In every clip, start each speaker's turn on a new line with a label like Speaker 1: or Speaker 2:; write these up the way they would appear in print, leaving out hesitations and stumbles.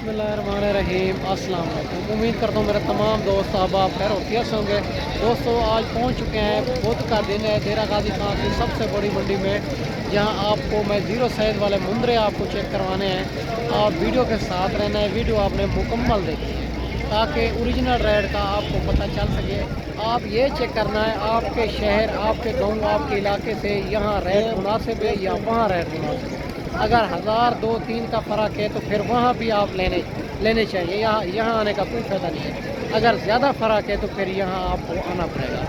Speaker 1: बिस्मिल्लाहिर्रहमानिर्रहीम। अस्सलाम वालेकुम। उम्मीद करता हूँ मेरे तमाम दोस्त अहबाब खैर होतियत से होंगे। दोस्तों आज पहुँच चुके हैं, बुध का दिन है, देरा गाजी खां की सबसे बड़ी मंडी में, जहाँ आपको मैं ज़ीरो साइज़ वाले मुंदरे आपको चेक करवाने हैं। आप वीडियो के साथ रहना है, वीडियो आपने मुकम्मल देखी है ताकि ओरिजिनल रेट का आपको पता चल सके। आप ये चेक करना है आपके शहर, आपके गाँव, आपके इलाके से यहाँ रेट मुनासिब है या वहाँ रेट मुनासिब है। अगर 1000, 2, 3 का फ़र्क है तो फिर वहाँ भी आप लेने चाहिए, यहाँ आने का कोई फ़ायदा नहीं है। अगर ज़्यादा फ़र्क है तो फिर यहाँ आपको आना पड़ेगा।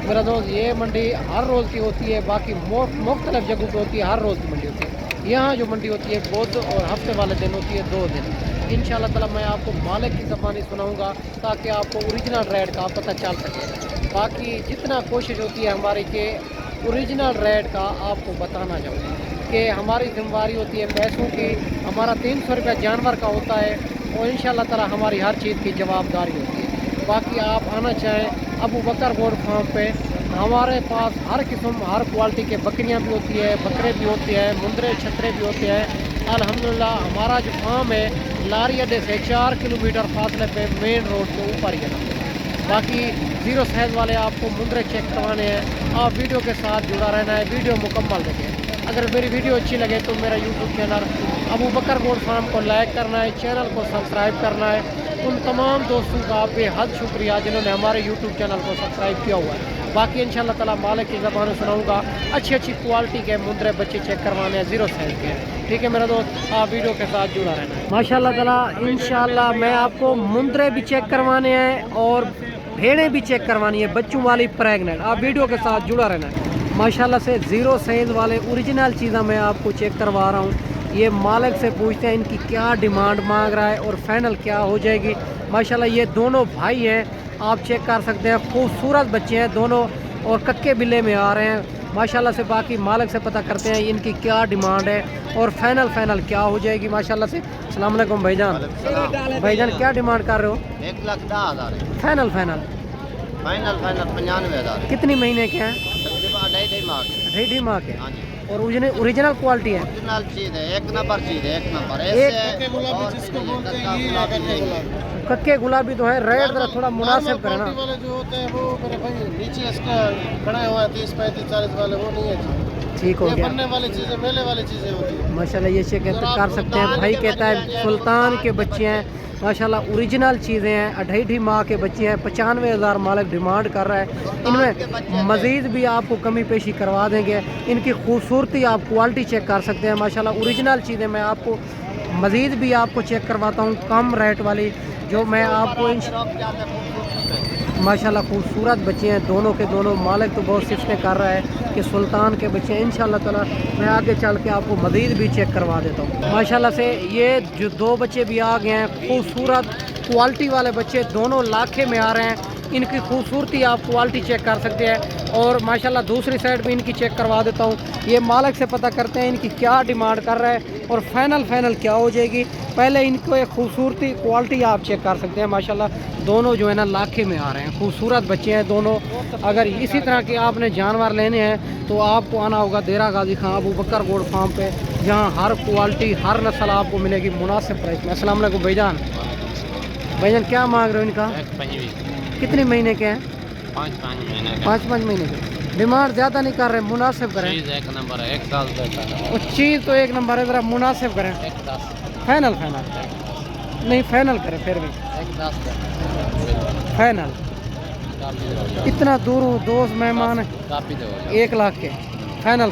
Speaker 1: मेरा दोस्त ये मंडी हर रोज़ की होती है, बाकी मुख्तलिफ जगहों पर होती है, हर रोज़ की मंडी होती है। यहाँ जो मंडी होती है बुध और हफ्ते वाले दिन होती है 2 दिन। इंशाअल्लाह ताला मैं आपको मालिक की ज़बानी सुनाऊँगा ताकि आपको ओरिजिनल रेट का पता चल सके। बाकी जितना कोशिश होती है हमारी कि ओरिजिनल रेट का आपको बताना चाहूँगा कि हमारी जिम्मेदारी होती है पैसों की। हमारा 300 रुपया जानवर का होता है और इंशाअल्लाह ताला हमारी हर चीज़ की जवाबदारी होती है। बाकी आप आना चाहें अबू बकर गोड फार्म पे, हमारे पास हर किस्म हर क्वालिटी के बकरियां भी होती है, बकरे भी होते हैं, मुंदरे छतरे भी होते हैं। अल्हम्दुलिल्लाह हमारा जो फार्म है लारी अड्डे से 4 किलोमीटर फासले पे मेन रोड के ऊपर ही है। बाकी ज़ीरो साइज़ वाले आपको मुंदरे चेक करवाने हैं, आप वीडियो के साथ जुड़ा रहना है, वीडियो मुकम्मल देखें। अगर मेरी वीडियो अच्छी लगे तो मेरा यूट्यूब चैनल अबू बकर गोड फार्म को लाइक करना है, चैनल को सब्सक्राइब करना है। उन तमाम दोस्तों का बेहद शुक्रिया जिन्होंने हमारे यूट्यूब चैनल को सब्सक्राइब किया हुआ है। बाकी इंशाअल्लाह ताला मालिक की ज़बान सुनाऊंगा, अच्छी अच्छी क्वालिटी के मुंदरे बच्चे चेक करवाने हैं ज़ीरो साइज़ के। ठीक है मेरा दोस्त, आप वीडियो के साथ जुड़ा रहना है। माशाअल्लाह ताला इंशाअल्लाह मैं आपको मुंदरे भी चेक करवाने हैं और भेड़ें भी चेक करवानी है, बच्चों वाली प्रेगनेंट। आप वीडियो के साथ जुड़ा रहना है। माशाल्लाह से ज़ीरो साइज़ वाले ओरिजिनल चीज़ें मैं आपको चेक करवा रहा हूँ। ये मालिक से पूछते हैं इनकी क्या डिमांड मांग रहा है और फाइनल क्या हो जाएगी। माशाल्लाह ये दोनों भाई हैं, आप चेक कर सकते हैं, खूबसूरत बच्चे हैं दोनों और कक्के बिल्ले में आ रहे हैं माशाल्लाह से। बाकी मालिक से पता करते हैं इनकी क्या डिमांड है और फाइनल क्या हो जाएगी माशाल्लाह से। अस्सलाम वालेकुम भाईजान। भाईजान क्या डिमांड कर रहे हो?
Speaker 2: 1,10,000
Speaker 1: फाइनल
Speaker 2: फाइनल 95,000।
Speaker 1: कितनी महीने के हैं?
Speaker 2: तकरीबन 2.5 माह के।
Speaker 1: 2.5 माह के।
Speaker 2: हाँ जी,
Speaker 1: और ओरिजिनल क्वालिटी है,
Speaker 2: ओरिजिनल चीज़ है, एक नंबर चीज़ है, एक नंबर।
Speaker 1: कक्के गुलाबी तो है। रेट जरा थोड़ा मुनासिब करें ना।
Speaker 3: वाले जो होते हैं वो मेरे भाई नीचे इसका खड़े हुए 30, 35, 40 वाले वो नहीं है।
Speaker 1: ठीक हो
Speaker 3: ये
Speaker 1: गया
Speaker 3: बनने वाली चीज़ें, मेले वाली चीज़ें होती है।
Speaker 1: माशाल्लाह। ये चेक कर सकते हैं, भाई कहता है सुल्तान के बच्चे हैं माशाल्लाह, ओरिजिनल चीज़ें हैं। 2.5 माह के बच्चे हैं, 95,000 मालिक डिमांड कर रहा है। इनमें मज़ीद भी आपको कमी पेशी करवा देंगे। इनकी खूबसूरती आप क्वालिटी चेक कर सकते हैं माशाल्लाह। ओरिजिनल चीज़ें मैं आपको मज़ीद भी आपको चेक करवाता हूँ, कम रेट वाली जो मैं आपको माशाल्लाह। खूबसूरत बच्चे हैं दोनों के दोनों। मालिक तो बहुत सिफतें कर रहा है कि सुल्तान के बच्चे हैं। इंशाअल्लाह ताला मैं आगे चल के आपको मज़ीद भी चेक करवा देता हूँ माशाल्लाह से। ये जो 2 बच्चे भी आ गए हैं, खूबसूरत क्वालिटी वाले बच्चे, दोनों लाखे में आ रहे हैं। इनकी खूबसूरती आप क्वालिटी चेक कर सकते हैं और माशाल्लाह दूसरी साइड भी इनकी चेक करवा देता हूँ। ये मालिक से पता करते हैं इनकी क्या डिमांड कर रहा है और फाइनल क्या हो जाएगी। पहले इनको एक खूबसूरती क्वालिटी आप चेक कर सकते हैं माशाल्लाह। दोनों जो है ना लाखे में आ रहे हैं, खूबसूरत बच्चे हैं दोनों। अगर इसी तरह के आपने जानवर लेने हैं तो आपको आना होगा देरा गाजी खां अबू बकर गोड फार्म पे, जहाँ हर क्वालिटी हर नस्ल आपको मिलेगी मुनासिब प्राइस में। अस्सलाम वालेकुम भाईजान। भाईजान क्या मांग रहे हो इनका? कितने महीने के हैं? 5 महीने के। डिमांड ज़्यादा नहीं कर रहे, मुनासिब करें।
Speaker 2: चीज़ एक नंबर है, 1 साल तक।
Speaker 1: और चीज़ तो एक नंबर है, ज़रा मुनासिब करें। फाइनल नहीं, फाइनल करें फिर भी।
Speaker 2: 1,10,000
Speaker 1: फाइनल इतना दूर हूँ, दोस्त मेहमान 1 लाख के। फाइनल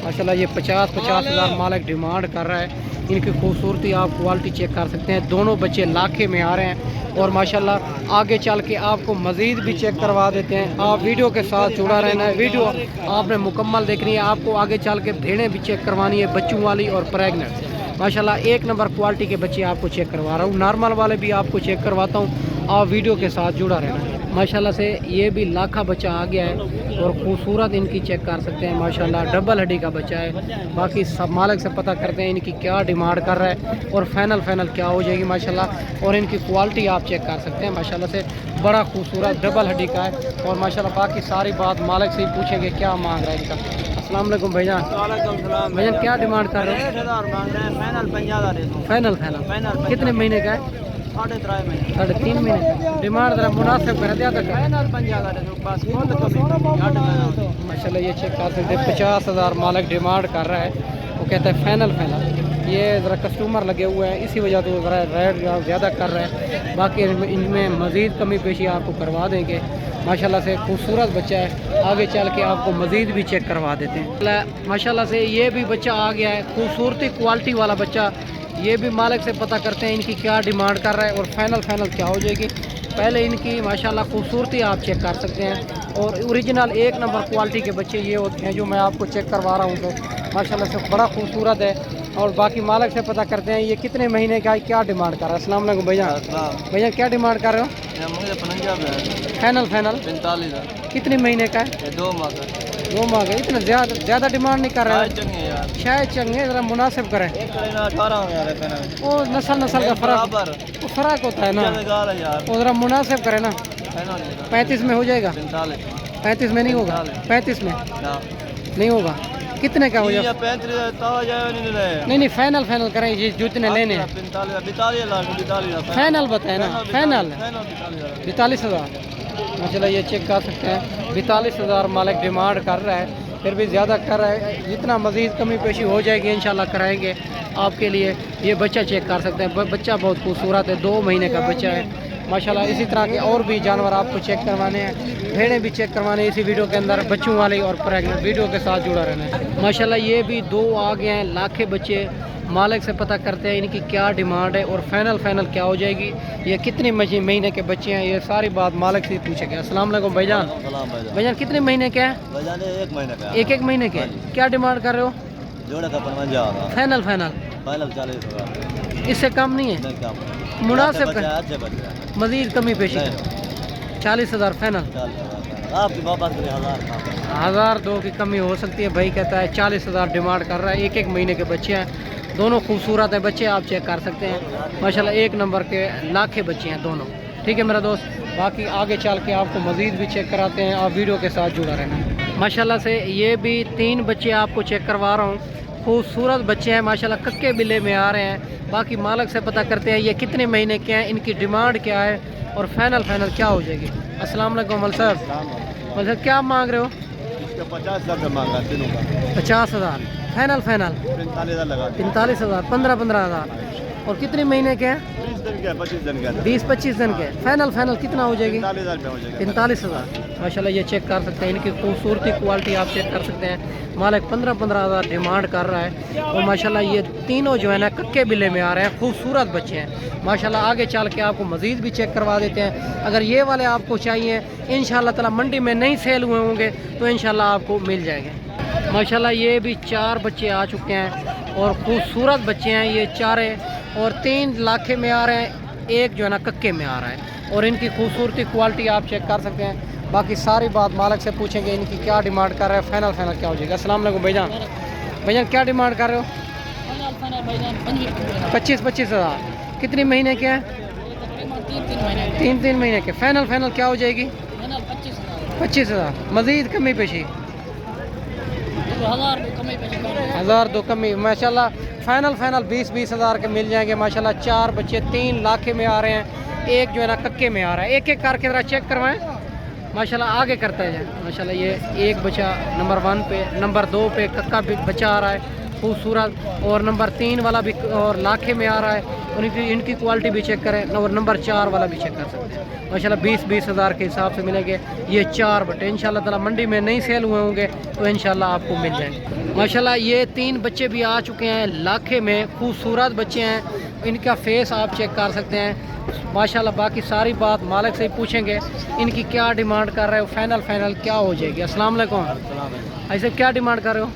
Speaker 1: माशाल्लाह। ये 50,000 मालिक डिमांड कर रहा है। इनकी खूबसूरती आप क्वालिटी चेक कर सकते हैं। दोनों बच्चे लाखे में आ रहे हैं और माशाल्लाह आगे चल के आपको मज़ीद भी चेक करवा देते हैं। आप वीडियो के साथ जुड़ा रहना है, वीडियो आपने मुकम्मल देखनी है। आपको आगे चल के भेड़ें भी चेक करवानी है, बच्चों वाली और प्रेगनेंट। माशाल्लाह 1 नंबर क्वालिटी के बच्चे आपको चेक करवा रहा हूँ, नॉर्मल वाले भी आपको चेक करवाता हूँ। आप वीडियो के साथ जुड़ा रहना माशाल्लाह से। ये भी लाखा बच्चा आ गया है और खूबसूरत इनकी चेक कर सकते हैं माशाल्लाह। डबल हड्डी का बच्चा है। बाकी सब मालिक से पता करते हैं इनकी क्या डिमांड कर रहा है और फाइनल क्या हो जाएगी माशाल्लाह। और इनकी क्वालिटी आप चेक कर सकते हैं माशाल्लाह से। बड़ा खूबसूरत डबल हड्डी का है और माशाल्लाह बाकी सारी बात मालिक से ही पूछेंगे क्या मांग रहा है इनका। अस्सलाम वालेकुम भाईजान।
Speaker 3: वालेकुम सलाम।
Speaker 1: भाईजान क्या डिमांड कर रहे हैं?
Speaker 3: 6000 मांग रहे हैं, फाइनल 50,000 दे दूं।
Speaker 1: फाइनल फाइनल
Speaker 3: फाइनल
Speaker 1: कितने महीने का है?
Speaker 3: 3.5 महीने।
Speaker 1: 3.5 महीने। डिमांड जरा मुनासिब कर दिया तक।
Speaker 3: फाइनल 50,000 दे दूं बस, बहुत कमी।
Speaker 1: माशाल्लाह ये चेक कर सकते हैं 50,000 मालिक डिमांड कर रहा है, वो कहता है फाइनल फाइनल। ये ज़रा कस्टमर लगे हुए हैं इसी वजह से वो ज़रा रेट ज़्यादा कर रहे हैं, बाकी इनमें मज़ीद कमी पेशी आपको करवा देंगे। माशाल्लाह से खूबसूरत बच्चा है, आगे चल के आपको मज़ीद भी चेक करवा देते हैं। माशाल्लाह से ये भी बच्चा आ गया है, खूबसूरती क्वालिटी वाला बच्चा। ये भी मालिक से पता करते हैं इनकी क्या डिमांड कर रहा है और फाइनल क्या हो जाएगी। पहले इनकी माशाल्लाह खूबसूरती आप चेक कर सकते हैं और ओरिजिनल एक नंबर क्वालिटी के बच्चे ये होते हैं जो मैं आपको चेक करवा रहा हूँ। तो माशाल्लाह से बड़ा खूबसूरत है। और बाकी मालिक से पता करते हैं ये कितने महीने का है, क्या डिमांड कर रहा है। अस्सलाम वालेकुम भैया। भैया क्या डिमांड कर रहे हो?
Speaker 3: मुझे 50 है।
Speaker 1: फाइनल
Speaker 3: 45,000।
Speaker 1: कितने महीने का है?
Speaker 3: 2 माह का।
Speaker 1: 2 माह का। इतना ज़्यादा डिमांड नहीं कर रहे हैं,
Speaker 3: चंगे यार।
Speaker 1: शायद चंगे ज़रा मुनासिब करें।
Speaker 3: एक करेना 18,000 है फाइनल।
Speaker 1: वो नस्ल का फ़र्क, वो फ़र्क होता है ना,
Speaker 3: यार।
Speaker 1: वो ज़रा मुनासिब करें ना।
Speaker 3: फाइनल
Speaker 1: 35 में हो जाएगा?
Speaker 3: 45
Speaker 1: में नहीं होगा? 35 में
Speaker 3: ना।
Speaker 1: नहीं होगा। कितने का हो जाएगा?
Speaker 3: 35 तावा जाए नहीं ले।
Speaker 1: नहीं फाइनल करें ये जितने लेने हैं।
Speaker 3: 45,000
Speaker 1: फाइनल बताए ना, फाइनल
Speaker 3: 42,000।
Speaker 1: 42,000। माशाल्लाह ये चेक कर सकते हैं 42,000 मालिक डिमांड कर रहा है, फिर भी ज़्यादा कर रहा है। जितना मज़ीद कमी पेशी हो जाएगी इंशाल्लाह कराएंगे आपके लिए। ये बच्चा चेक कर सकते हैं, बच्चा बहुत खूबसूरत है, 2 महीने का बच्चा है माशाल्लाह। इसी तरह के और भी जानवर आपको चेक करवाने हैं, भेड़ें भी चेक करवाने हैं इसी वीडियो के अंदर, बच्चों वाली और प्रेगनेंट वीडियो के साथ जुड़ा रहना है। माशाल्लाह ये भी 2 आ गए हैं लाखे बच्चे। मालिक से पता करते हैं इनकी क्या डिमांड है और फाइनल क्या हो जाएगी, ये कितने महीने के बच्चे हैं, ये सारी बात मालिक से पूछेंगे। अस्सलाम वालेकुम भाईजान। भाईजान कितने महीने के हैं?
Speaker 3: 1 महीने का।
Speaker 1: एक महीने के। क्या डिमांड कर रहे हो?
Speaker 3: जोड़े का 55,000।
Speaker 1: Final
Speaker 3: final 40,000।
Speaker 1: इससे कम नहीं है? मुनासिब कर, मज़ीद कमी पेशी 40,000 फाइनल।
Speaker 3: आपकी बात के लिए
Speaker 1: 1,002 की कमी हो सकती है। भाई कहता है 40,000 डिमांड कर रहा है। एक महीने के बच्चे हैं, दोनों खूबसूरत है बच्चे, आप चेक कर सकते हैं माशाल्लाह। 1 नंबर के लाखे बच्चे हैं दोनों। ठीक है मेरा दोस्त, बाकी आगे चल के आपको मज़ीद भी चेक कराते हैं, आप वीडियो के साथ जुड़ा रहना। माशाल्लाह से ये भी 3 बच्चे आपको चेक करवा रहा हूँ, खूबसूरत बच्चे हैं माशाल्लाह, कक्के बिल्ले में आ रहे हैं। बाकी मालिक से पता करते हैं ये कितने महीने के हैं, इनकी डिमांड क्या है और फाइनल क्या हो जाएगी। अस्सलाम वालेकुम मल साहब। मल साहब क्या मांग रहे हो?
Speaker 3: 50,000 मांगा तीनों का।
Speaker 1: 50,000 फाइनल
Speaker 3: 45,000 लगा।
Speaker 1: 45,000 15,000 और कितने महीने के हैं?
Speaker 3: 20 दिन के 25 दिन के।
Speaker 1: 20-25 दिन के। फाइनल कितना हो जाएगी?
Speaker 3: 45,000 हो जाएगा।
Speaker 1: 45,000 माशाल्लाह। ये चेक कर सकते हैं, इनकी खूबसूरती क्वालिटी आप चेक कर सकते हैं। मालिक 15,000 डिमांड कर रहा है और माशाल्लाह ये तीनों जो है ना कक्के बिल्ले में आ रहे हैं, खूबसूरत बच्चे हैं माशाल्लाह। आगे चल के आपको मज़ीद भी चेक करवा देते हैं। अगर ये वाले आपको चाहिए इंशाल्लाह ताला, मंडी में नहीं सेल हुए होंगे तो इंशाल्लाह आपको मिल जाएंगे माशाल्लाह। ये भी 4 बच्चे आ चुके हैं और खूबसूरत बच्चे हैं ये चारे, और 3 लाखे में आ रहे हैं, 1 जो है ना कक्के में आ रहा है। और इनकी खूबसूरती क्वालिटी आप चेक कर सकते हैं। बाकी सारी बात मालिक से पूछेंगे इनकी क्या डिमांड कर रहे हैं, फाइनल क्या हो जाएगा। अस्सलाम वालेकुम भाईजान। भाईजान क्या डिमांड कर रहे हो? 25,000। कितने महीने के हैं? 3 महीने के। फाइनल क्या हो जाएगी? 25,000। मज़ीद कमी पेशी 1,002 कमी माशाल्लाह। फाइनल 20,000 के मिल जाएंगे माशाल्लाह। 4 बच्चे 3 लाखे में आ रहे हैं, 1 जो है ना कक्के में आ रहा है। एक करके ज़रा चेक करवाएं माशाल्लाह। आगे करता है माशाल्लाह। ये 1 बच्चा नंबर 1 पे, नंबर 2 पे कक्का भी बच्चा आ रहा है खूबसूरत, और नंबर 3 वाला भी और लाखे में आ रहा है। और इनकी क्वालिटी भी चेक करें, और नंबर 4 वाला भी चेक कर सकते हैं माशाल्लाह। 20,000 के हिसाब से मिलेंगे ये 4 बटे। इंशाल्लाह ताला मंडी में नहीं सेल हुए होंगे तो इंशाल्लाह आपको मिल जाएंगे माशाल्लाह। ये 3 बच्चे भी आ चुके हैं लाखे में, खूबसूरत बच्चे हैं। इनका फेस आप चेक कर सकते हैं माशाल्लाह। बाकी सारी बात मालिक से ही पूछेंगे इनकी क्या डिमांड कर रहे हो, फाइनल क्या हो जाएगी। अस्सलाम वालेकुम। ऐसे क्या डिमांड कर रहे हो?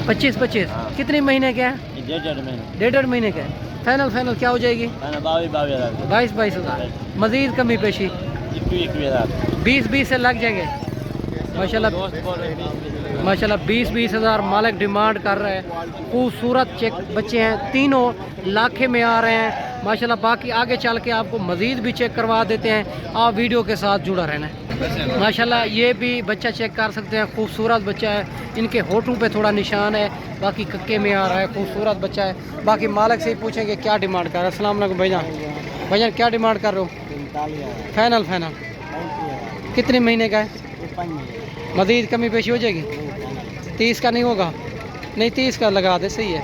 Speaker 1: 25 कितने महीने के हैं? 1.5 महीने के। फाइनल क्या हो जाएगी? 22,000। मज़ीद कमी पेशी 20 से लग जाएंगे माशाल्लाह। 20,000 मालिक डिमांड कर रहे हैं। खूबसूरत चेक बच्चे हैं, तीनों लाखे में आ रहे हैं। माशाल्लाह। बाकी आगे चल के आपको मज़ीद भी चेक करवा देते हैं, आप वीडियो के साथ जुड़ा रहना है। माशाल्लाह ये भी बच्चा चेक कर सकते हैं, खूबसूरत बच्चा है। इनके होठों पे थोड़ा निशान है, बाकी कक्के में आ रहा है, खूबसूरत बच्चा है। बाकी मालिक से ही पूछेंगे क्या डिमांड कर रहे हैं। अस्सलाम वालेकुम भाईजान, भाईजान क्या डिमांड कर रहे हो? फाइनल फाइनल कितने महीने का है? मज़ीद कमी पेशी हो जाएगी? 30 का नहीं होगा? नहीं 30 का लगा दे, सही है।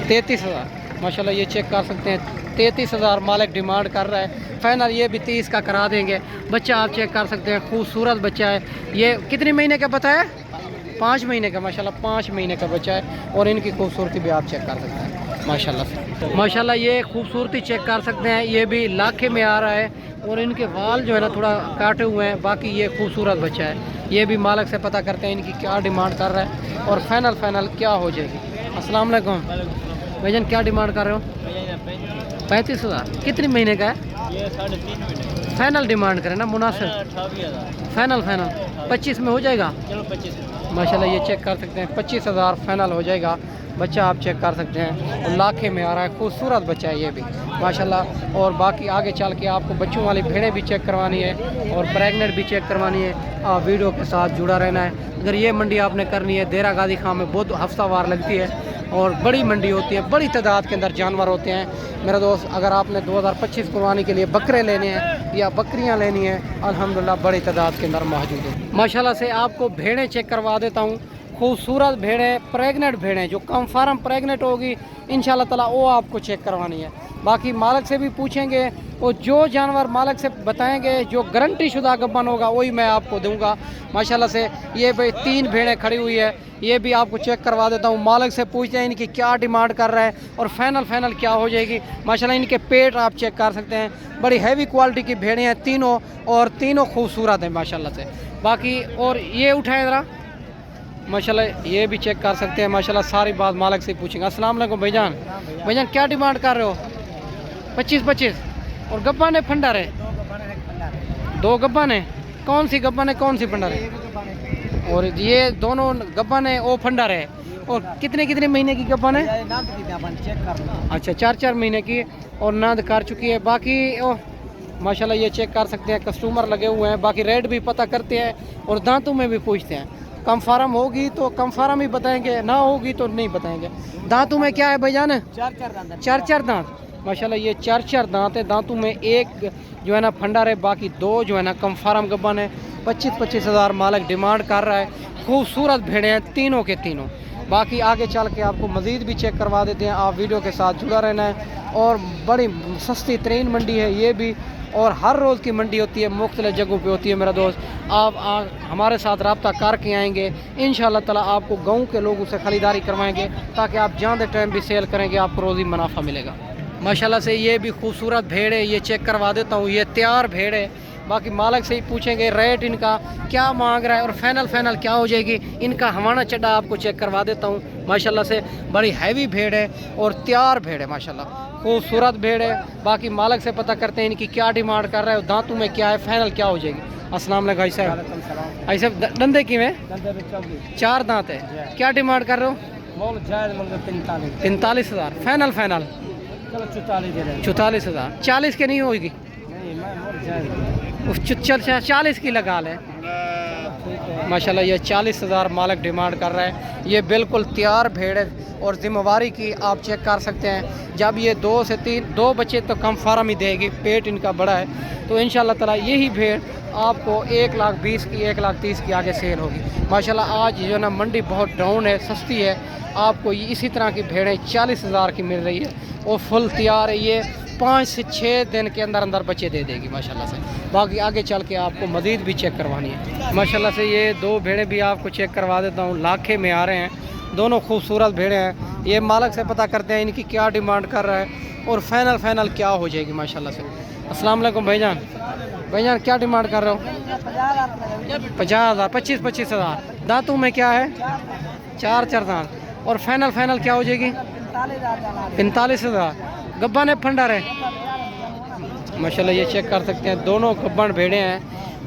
Speaker 1: 33,000 माशाल्लाह ये चेक कर सकते हैं, 33,000 मालिक डिमांड कर रहा है। फाइनल ये भी 30 का करा देंगे। बच्चा आप चेक कर सकते हैं, खूबसूरत बच्चा है। ये कितने महीने का बताया? 5 महीने का माशाल्लाह, 5 महीने का बच्चा है। और इनकी खूबसूरती भी आप चेक कर सकते हैं माशाल्लाह से। माशाल्लाह ये खूबसूरती चेक कर सकते हैं, ये भी लाखे में आ रहा है। और इनके बाल जो है ना थोड़ा काटे हुए हैं। बाकी ये खूबसूरत बच्चा है। ये भी मालिक से पता करते हैं इनकी क्या डिमांड कर रहा है और फाइनल क्या हो जाएगी। अस्सलाम वालेकुम भाईजान, क्या डिमांड कर रहे हो? 35,000 कितने महीने का है?
Speaker 3: ये 3.5 महीने।
Speaker 1: फाइनल डिमांड करें ना, मुनासिब।
Speaker 3: 28,000
Speaker 1: फाइनल 25 में हो जाएगा?
Speaker 3: चलो 25
Speaker 1: माशाल्लाह ये चेक कर सकते हैं, 25,000 फाइनल हो जाएगा। बच्चा आप चेक कर सकते हैं, और लाखे में आ रहा है, खूबसूरत बच्चा है ये भी माशाल्लाह। और बाकी आगे चल के आपको बच्चों वाली भेड़ें भी चेक करवानी है और प्रेगनेंट भी चेक करवानी है। आप वीडियो के साथ जुड़ा रहना है। अगर ये मंडी आपने करनी है, देरा गाजी खां में बहुत हफ्तावार लगती है और बड़ी मंडी होती है, बड़ी तादाद के अंदर जानवर होते हैं मेरे दोस्त। अगर आपने 2025 कुर्बानी के लिए बकरे लेने हैं या बकरियां लेनी है, अल्हम्दुलिल्लाह बड़ी तादाद के अंदर मौजूद है माशाल्लाह से। आपको भेड़ें चेक करवा देता हूँ, खूबसूरत भेड़ें, प्रेग्नेंट भेड़ें जो कन्फर्म प्रेग्नेंट होगी इंशाल्लाह ताला वो आपको चेक करवानी है। बाकी मालिक से भी पूछेंगे और जो जानवर मालिक से बताएंगे, जो गारंटी शुदा गब्बन होगा वही मैं आपको दूंगा माशाल्लाह से। ये भाई 3 भेड़ें खड़ी हुई है, ये भी आपको चेक करवा देता हूँ। मालिक से पूछते हैं इनकी क्या डिमांड कर रहा है और फाइनल क्या हो जाएगी माशाल्लाह। इनके पेट आप चेक कर सकते हैं, बड़ी हैवी क्वालिटी की भेड़ें हैं तीनों, और तीनों खूबसूरत हैं माशाल्लाह से। बाकी और ये उठाएं ज़रा माशाल्लाह, ये भी चेक कर सकते हैं माशाल्लाह। सारी बात मालिक से पूछेंगे। अस्सलाम वालेकुम भाईजान, भाईजान क्या डिमांड कर रहे हो? 25 और गब्बान है फंडर है? 2 गब्बान है। कौन सी गब्बान है, कौन सी फंडर है? और ये दोनों गब्बान है, वो फंडर है। और कितने महीने की गब्बान है? अच्छा 4 महीने की और नाद कर चुकी है। बाकी माशाल्लाह ये चेक कर सकते हैं, कस्टमर लगे हुए हैं। बाकी रेट भी पता करते हैं और दांतों में भी पूछते हैं। कन्फर्म होगी तो कन्फर्म ही बताएंगे, ना होगी तो नहीं बताएंगे। दांतों में क्या है भाईजान? 4 दांत माशाल्लाह। ये 4 दांत है। दांतों में एक जो है ना फंडर है, बाकी 2 जो है ना कन्फर्म गब्बन है। 25,000 मालिक डिमांड कर रहा है। खूबसूरत भेड़े हैं तीनों के तीनों। बाकी आगे चल के आपको मज़ीद भी चेक करवा देते हैं, आप वीडियो के साथ जुड़ा रहना है। और बड़ी सस्ती तरीन मंडी है ये भी, और हर रोज़ की मंडी होती है, मुख्तलिफ जगहों पे होती है मेरा दोस्त। आप हमारे साथ रब्ता करके आएंगे, इंशाअल्लाह ताला आपको गाँव के लोगों से ख़रीदारी करवाएंगे, ताकि आप जानते टाइम भी सेल करेंगे, आपको रोज़ी मुनाफा मिलेगा माशाल्लाह से। ये भी खूबसूरत भेड़ है, ये चेक करवा देता हूँ, ये तैयार भेड़ है। बाकी मालिक से ही पूछेंगे रेट इनका क्या मांग रहा है और फाइनल क्या हो जाएगी। इनका हवाना चड्डा आपको चेक करवा देता हूँ माशाल्लाह से। बड़ी हैवी भेड़ है और तैयार भेड़ है माशाल्लाह, खूबसूरत भेड़ है। बाकी मालिक से पता करते हैं इनकी क्या डिमांड कर रहा है, दांतों में क्या है, फाइनल क्या हो जाएगी। अस्सलाम वालेकुम भाई साहब। ऐसे दंदे की में 4 दांत है, क्या डिमांड कर रहे हो? 45,000 फाइनल 44,000। 40 के नहीं होगी? चल 40 की लगा लें माशाल्लाह। ये 40,000 मालिक डिमांड कर रहा है। ये बिल्कुल तैयार भेड़ है और ज़िम्मेवारी की आप चेक कर सकते हैं। जब ये 2 से 3 बच्चे तो कम फार्म ही देगी, पेट इनका बड़ा है, तो इंशाल्लाह ताला यही भेड़ आपको 1,20,000 की 1,30,000 की आगे सेल होगी माशाल्लाह। आज जो ना मंडी बहुत डाउन है, सस्ती है, आपको इसी तरह की भेड़ें 40,000 की मिल रही है और फुल तैयार है। ये 5 से 6 दिन के अंदर बच्चे दे देगी माशाल्लाह से। बाकी आगे चल के आपको मज़ीद भी चेक करवानी है माशाल्लाह से। ये 2 भेड़ें भी आपको चेक करवा देता हूँ, लाखे में आ रहे हैं, दोनों खूबसूरत भेड़ें हैं। ये मालिक से पता करते हैं इनकी क्या डिमांड कर रहा है और फाइनल क्या हो जाएगी माशाल्लाह से। अस्सलाम वालेकुम भाईजान, भाईजान क्या डिमांड कर रहे हो? 50,000 25,000। दांतों में क्या है? 4 दांत। और फाइनल क्या हो जाएगी? 45,000। गब्बन है फंडर है माशाल्लाह। ये चेक कर सकते हैं, दोनों गब्बन भेड़े हैं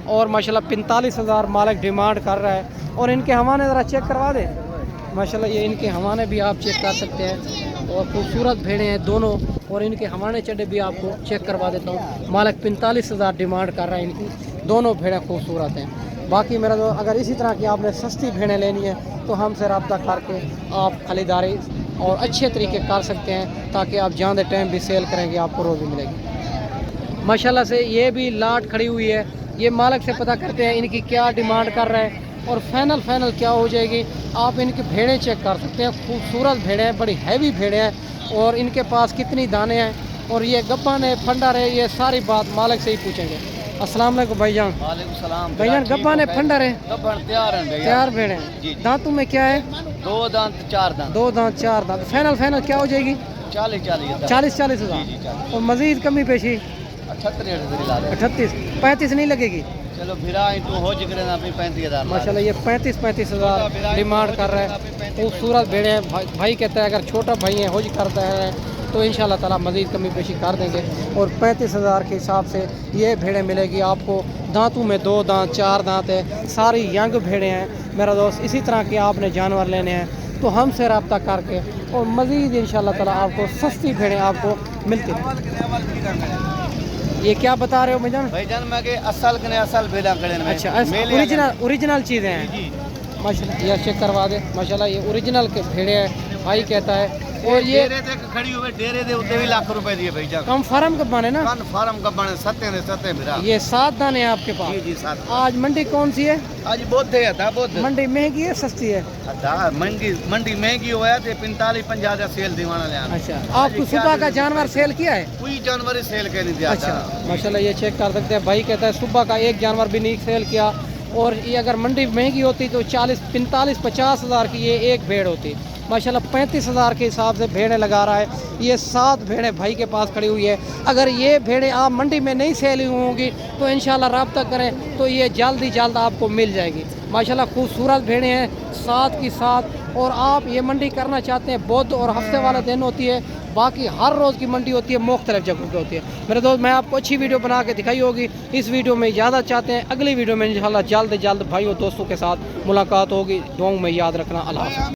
Speaker 1: और माशाल्लाह 45,000 मालिक डिमांड कर रहा है। और इनके हवाने ज़रा चेक करवा दे माशाल्लाह ये इनके हवाने भी आप चेक कर सकते हैं और खूबसूरत भेड़ें हैं दोनों, और इनके हवाने चड्डे भी आपको चेक करवा देता हूँ। मालिक 45,000 डिमांड कर रहा है इनकी, दोनों भेड़ें खूबसूरत हैं। बाकी मेरा दोस्त अगर इसी तरह की आपने सस्ती भेड़ें लेनी है तो हमसे रब्ता करके आप खरीदारी और अच्छे तरीके कर सकते हैं, ताकि आप जान दे टाइम भी सेल करेंगे आपको रोज़ी मिलेगी। माशाल्लाह से ये भी लाट खड़ी हुई है, ये मालिक से पता करते हैं इनकी क्या डिमांड कर रहे हैं और फाइनल क्या हो जाएगी। आप इनकी भेड़ें चेक कर सकते हैं, खूबसूरत भेड़ें हैं, बड़ी हैवी भेड़ें हैं, और इनके पास कितनी दाने हैं और ये गब्बन है फंडर है, ये सारी बात मालिक से ही पूछेंगे। अस्सलाम वालेकुम भाईजान।
Speaker 2: वालेकुम सलाम
Speaker 1: भाईजान गब्बन है फंडर है?
Speaker 2: गब्बन तैयार हैं भैया।
Speaker 1: तैयार भेड़ें
Speaker 2: जी,
Speaker 1: हैं।
Speaker 2: जी।
Speaker 1: दांतों में क्या है?
Speaker 2: 2 दांत 4 दांत
Speaker 1: 2 दांत 4 दांत। फाइनल क्या हो जाएगी?
Speaker 2: 40
Speaker 1: 40
Speaker 2: जी, जी,
Speaker 1: हज़ार।
Speaker 2: 40।
Speaker 1: और मज़ीद कमी पेशी
Speaker 2: 38
Speaker 1: 35 नहीं लगेगी?
Speaker 2: चलो फिरा इंटू हो जिक्र ना 35,000
Speaker 1: माशाल्लाह ये 35 हज़ार डिमांड कर रहा है। खूबसूरत भेड़े हैं। भाई कहता है अगर छोटा भाई है होज करता है तो इंशाल्लाह ताला मज़ीद कमी पेशी कर देंगे। और 35,000 के हिसाब से ये भेड़ें मिलेगी आपको। दांतों में 2 दांत 4 दांत है, सारी यंग भेड़ें हैं मेरा दोस्त। इसी तरह के आपने जानवर लेने हैं तो हमसे रब्ता करके और मज़ीद इंशाल्लाह ताला आपको सस्ती भेड़ें आपको मिलती हैं। ये क्या बता रहे हो भाईजान?
Speaker 2: भाईजान मैं के असल कने असल भेड़ा कड़े में।
Speaker 1: अच्छा ओरिजिनल चीज़ें हैं।
Speaker 2: जी।
Speaker 1: माशाल्लाह ये चेक करवा दे। माशाल्लाह ये ओरिजिनल के भेड़े हैं भाई कहता है। और ये
Speaker 2: डेरे ते खड़ी हुए डेरे दे उत्ते भी लाख रुपए दिए भाईजान।
Speaker 1: कम फार्म कब बने ना?
Speaker 2: कन फार्म का बने सत्ते मेरा।
Speaker 1: ये 7 दाने हैं आपके पास।
Speaker 2: जी जी साथ।
Speaker 1: आज मंडी कौन सी है?
Speaker 2: आज बहुत है था बहुत।
Speaker 1: मंडी महंगी है सस्ती है?
Speaker 2: था मंडी महंगी होया ते 45-50 का सेल दीवाना ले।
Speaker 1: अच्छा आपको सुबह का जानवर सेल किया है?
Speaker 2: कोई जानवर सेल के नहीं दिया।
Speaker 1: अच्छा माशाल्लाह ये चेक कर सकते हैं। भाई कहता है सुबह का एक जानवर भी नहीं सेल किया। और ये अगर मंडी महंगी होती तो 40 45 50 हज़ार की ये एक भेड़ होती। माशाल्लाह 35,000 के हिसाब से भेड़ें लगा रहा है। ये 7 भेड़ें भाई के पास खड़ी हुई है। अगर ये भेड़ें आप मंडी में नहीं सेल होंगी तो इंशाल्लाह रब्ता करें तो ये जल्द आपको मिल जाएगी। माशाल्लाह खूबसूरत भेड़ें हैं 7 की 7। और आप ये मंडी करना चाहते हैं बुध और हफ्ते वाले दिन होती है, बाकी हर रोज़ की मंडी होती है, मुख्तलिफ जगहों पे होती है। मेरे दोस्त मैं आपको अच्छी वीडियो बना के दिखाई होगी। इस वीडियो में इजाज़त चाहते हैं, अगली वीडियो में इंशाल्लाह जल्द भाई और दोस्तों के साथ मुलाकात होगी। दुआओं में याद रखना। अल्लाह हाफ़िज़।